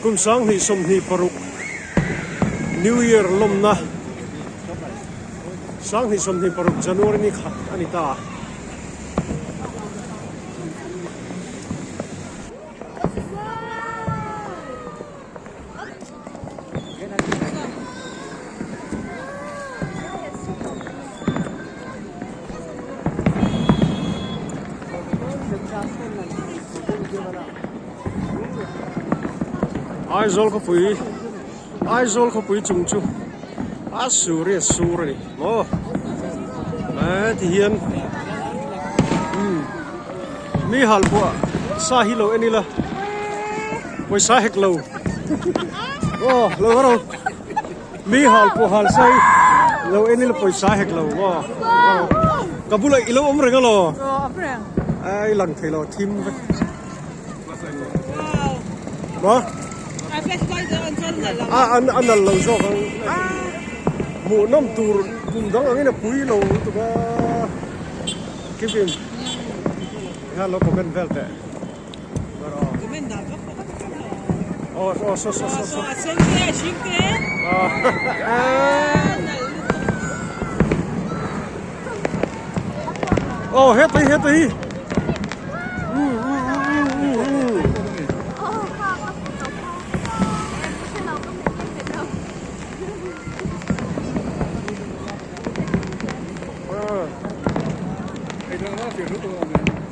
kum sang hi som hi paruk New Year lawmna sang hi som hi paruk January ni khat anita Aizawl Khawpui chung chu suri mo thì hiền mi Halpuah sa hi lo enila poi sa hek lo lo ro mi Halpuah hal sai lo enila poi sa hek lo kabula ilo omre ngalo ai lang thei lo thim mo anh lâu rồi mù năm tù cùng đó là cái bụi lâu tụi ba cái phim ha nó comment vel thế hết đi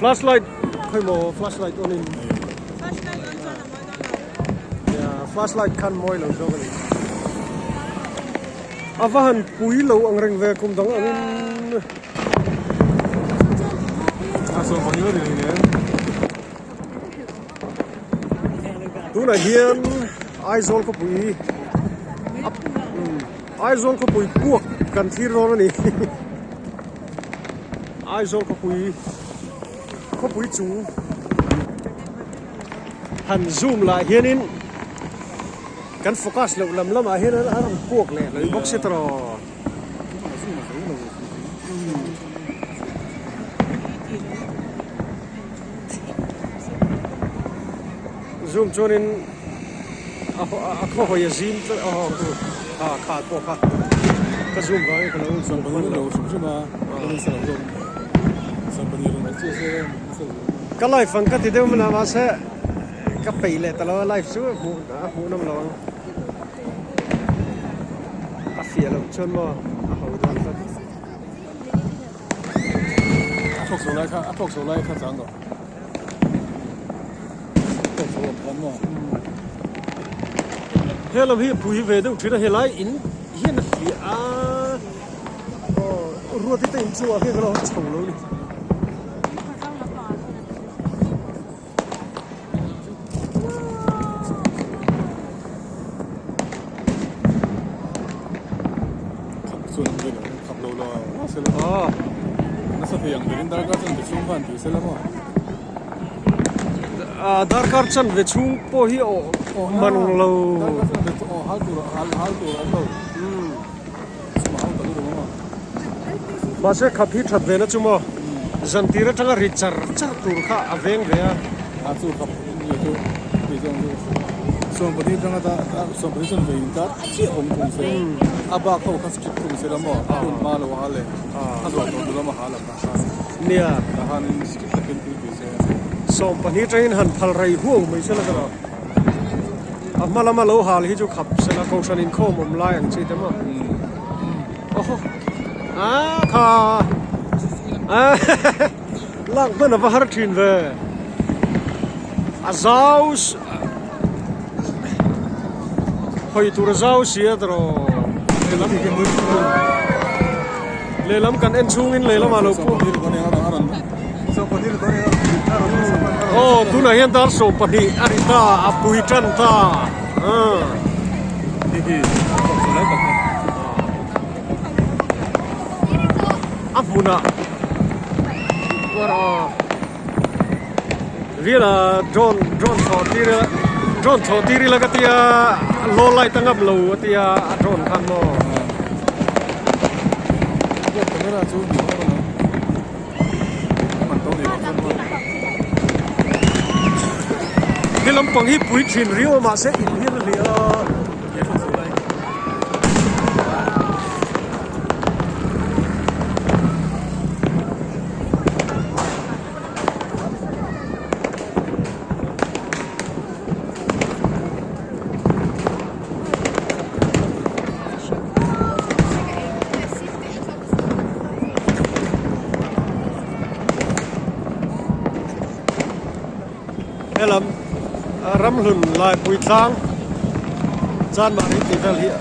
flashlight khơi mồ flashlight on in flashlight kan moi lo zo ni avahan pui lo ang reng ve kum dang angin aso mani lo ni ne tu na hian Aizawl Khawpui Aizawl Khawpui puak kan thir ro ni Aizawl Khawpui chung han zoom lại hiền in kan focus lo lam a hiền an puak le lo box se tro zoom chonin a kho ho ya zim kha ko kha ka zoom ga ka lo zoom ba lo zoom ma lo sa lo cái live phần cái thì đâu mà làm sẽ cái bể lệ tao live xuống hú năm lon cái phía lồng chân mà hậu đoàn thật phục số lại khá chẳng đâu phục số lắm mà thế làm hi bùi về đâu chỉ là hi lại in hiền là phía ruột thì tên chùa phía cái đó chồng luôn đi darkar chan ve chung po hi man lo ba se khapi that ve na chuma jantira tanga richar char tur kha aveng ve a chu khap ni chu bi jong so bodi tanga da so bodi chen ve ta chi hom thung se aba kho khas chi thung se lamo kun ma lo ha le a zo to lo ma ha la ka nia da han ski takin ti se so pani train han phal rai huang mai se la ka amalama lo hal hi chu khap se la ko san in khom om lai ang chi te ma kha lang ben va har thin ve Aizawl hoi tur Aizawl sia dro le lam kan en chung in le lam alo pu tu na hian dar so pani arita apui tan ta apuna wara vira drone thotiri la katia lo lai tangap lo atia drone khan mo camera chu man to ni cái lắm bằng hi bụi thìn riêu mà sẽ in hiên lìa làm rắm lùn lại bụi thang gian mà đi tìm ra hiện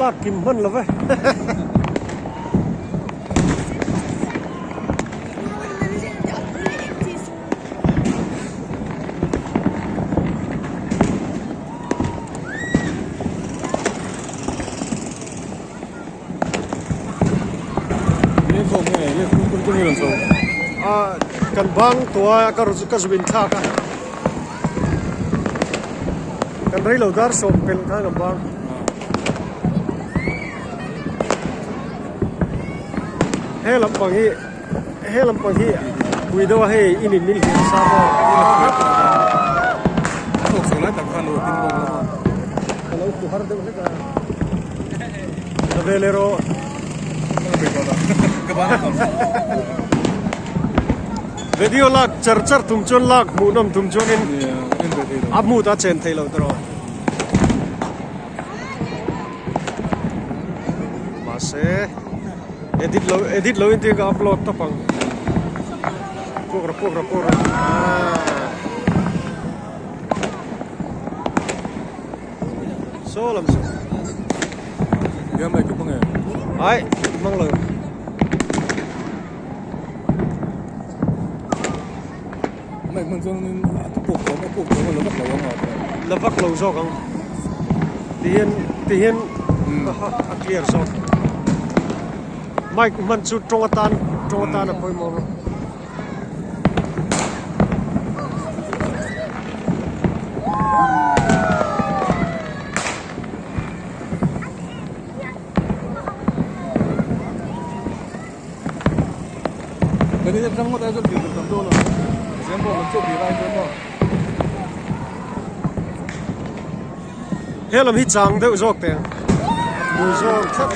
lát kim mân là vậy kan bang tua ka zubin tha ka kan rei lo dar som pel tha kan bang he lam pang hi bui do he inin mil hi sa mo so la tak khan lo tin bo kalau ku har de ka velero video lag char tum chon lag mu nom tum chon in amu ta chen thei lo tro ma se edit lo in ti ga upload ta pang pokra so lam so ya mai ku pang ai mang lo mai mang chon pok ko là vắt lâu rồi không thì hiền clear rồi mai mình chút trong tan là phải mò cái này trong một cái chỗ kiểu tầm đô là xem bộ một chỗ gì đây xem bộ thế làm hít trắng thế rồi tiền mùi rồi chắc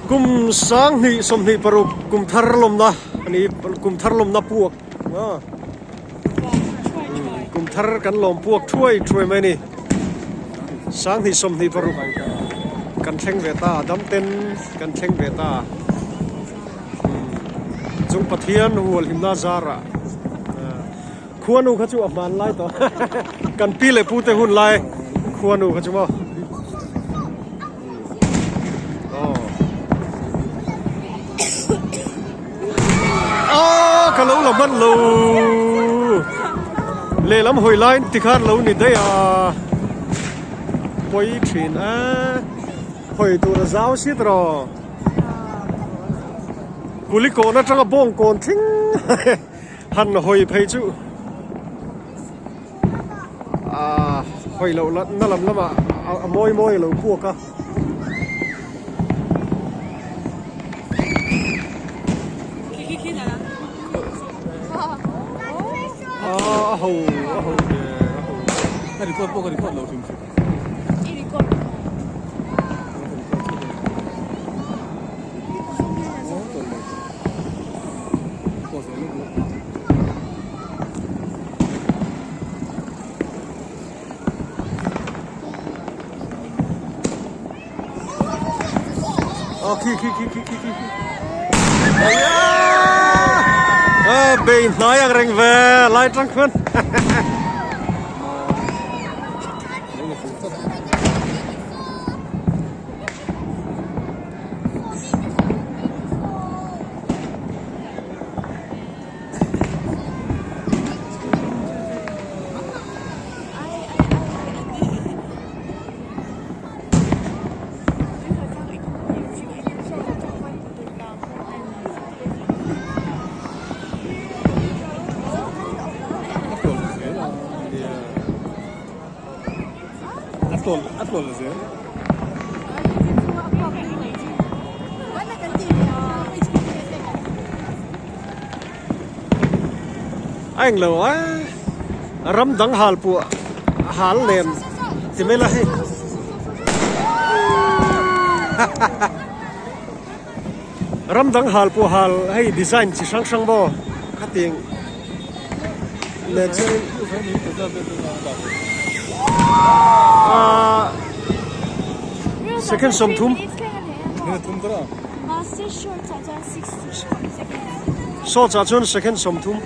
kum sang ni som ni paru kum thar lawmna ani kum thar lawmna puak kum thar kan lawm puak thuai mai ni sang ni som ni paru kan theng ve ta dam ten kan theng ve ta chung pathian hual himna zara khuanu khachu aman lai to kan pi le pu te hun lai khuanu khachu ma ka lâu là mất lâu lệ lắm hồi lại thì khát lâu nè đây à quay chuyện hồi tụi nó giáo xít rồi cú lý cổ nó chắc là bông còn thính hẳn hồi phải chứ hồi lâu nó làm lắm à môi lâu buộc à hầu cái record bộ cái record lâu phim khi bên nói ăn rành về lại trăng khuyên Aizawl là gì? anh lâu á rắm đắng Halpuah hal lên thì mới là hay rắm đắng Halpuah hal hay design chỉ sang sang bo khát tiếng lên trên second som thum Nên thùng đó. so cha chun second som thum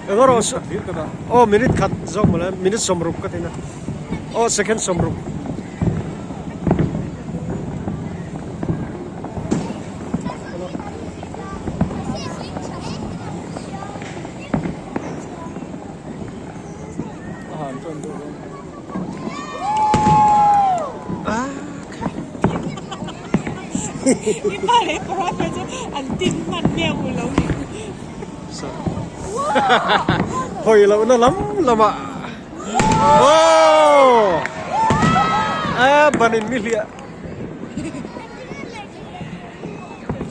ngoro Biết cái đó. oh minute khat zong mala minute som rup ka thina oh second som rup Chọn được. Cái bài đấy có phải chứ anh tin mặt mèo của lâu hồi lâu nó lắm mà oh banin milia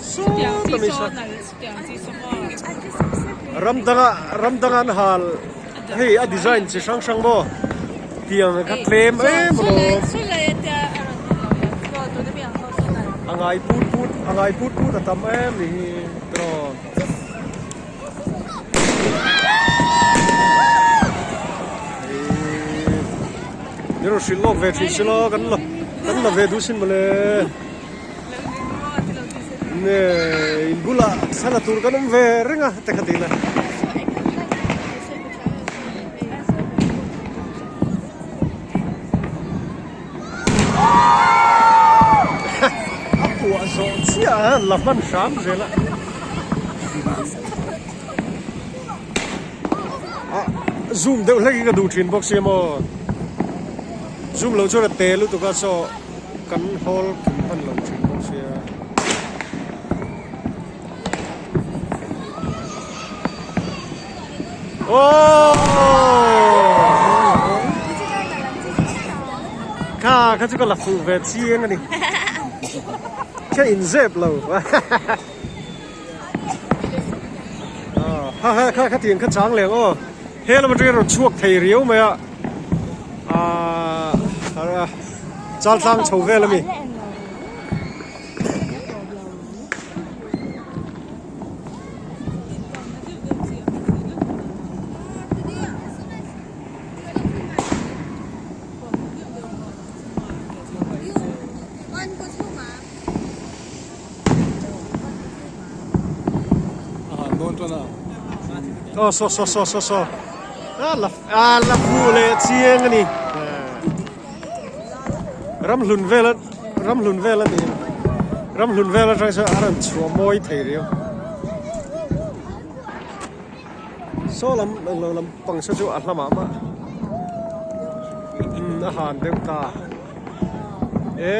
so tami sa ramdangan hal hey a design si sang sang mo tiang ka claim bro angai put atam ni tro nếu xin lỗi về thì xin lỗi cắn là về đủ xin mà le nè bula sana tur kan về renga tekatina Aizawl so chia là văn sáng rồi là zoom đều lấy cái đồ truyền box xem mà zoom lâu cho là tê lúc tụi con so cắn hole phần lòng truyền box xem cái chỗ là phụ về chiên này cái in dép lâu cái tiền cái trắng liền ô hết là một cái rồi chuộc thầy riếu mày ạ chal sang chầu về là mi so la phu le chieng ni ram lun ve la ni ram lun ve la trai sa aran chua moi thei rio so lam pang sa chu atlama ma han deu ta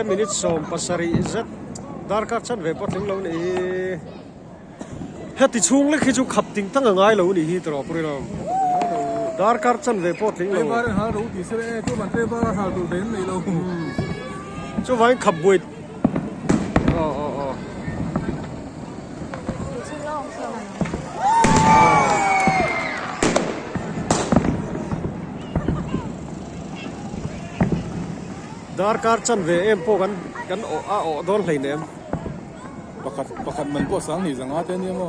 minute som pasari zat dar ka chan ve potling lo ni heti chung le khi chu khap ting tang ngai lo ni hi tro puri ram dar kar chan ve pot ling Cái lo bài hả đủ thì sẽ cho bạn tê ba hả đủ đến này đâu. chu vai khap buit dar kar chan ve em po kan o don hlei nem Pakat mình có sáng thì rằng tên em mà.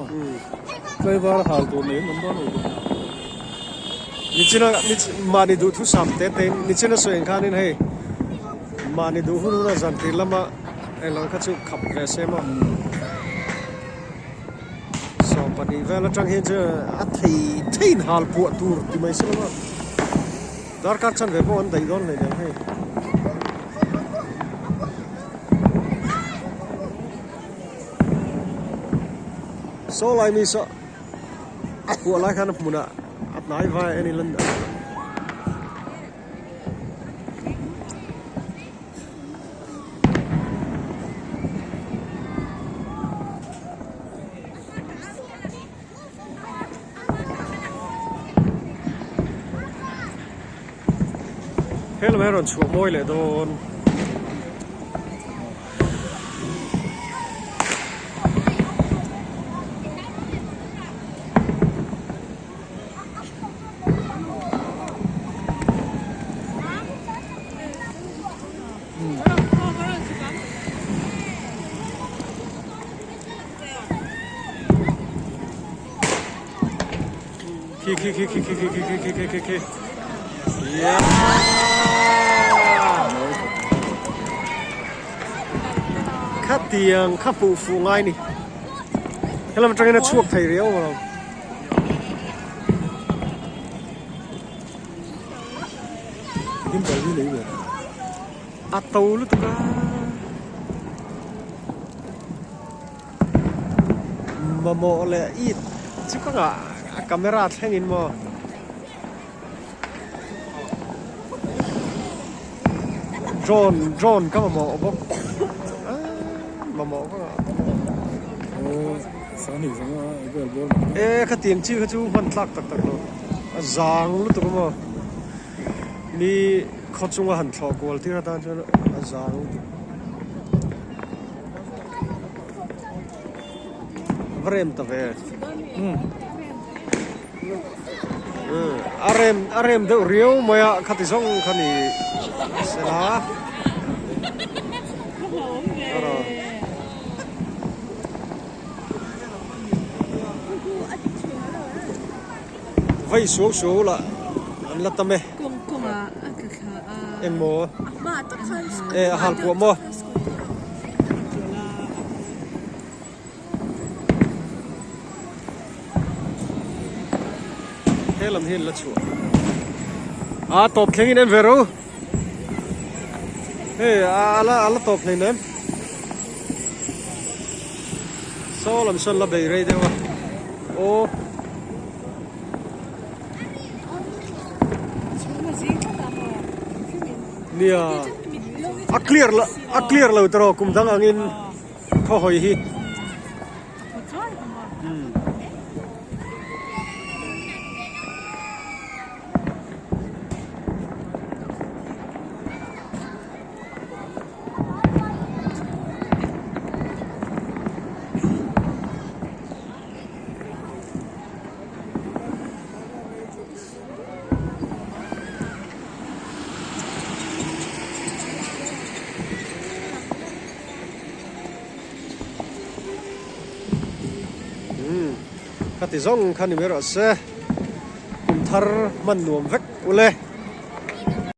Cái bài hả đủ đến mình đó rồi. ni china ni mani du thu sam te ni china so en khanin hei mà này đủ hôn là dàn tiền lắm mà em nói các chú khập về xem mà sau phần đi về là trang hiện giờ thấy Halpuah tour thì mấy xem mà dar các chân về bao anh đầy đón này hay số lại mi sợ của lại khăn muna at nai vai any land hello meron chuộc môi lại đồn Ki. Yeah. Khát tiền khát phụ phụ ngay nè. Thế là trong cái nó chuộc thầy réo mà. Kiếm tới đi lấy về. À tàu lúc đó. Mà mò lại ít. Chứ có ngã camera thay nhìn mà. Drone các mà mò bốc. Mà mò có ngã. Sáng nay sáng nay cái bữa mà. Ê cái tiền chi cái chú vẫn tắc luôn. Giang lúc đó mà. Ni khó chung là hẳn thọ của thì ra ta cho nó giang. Vrem ta về. Arem de rio maya khati song khani sela vay số là là tame em mo Halpuah mo làm hiền là chủ top khen em về rồi là top này em so làm sao là bể đây đâu ô nia clear là tao cũng đang angin khó hỏi hi khati zong khani mero se Kumthar man nuam vek ule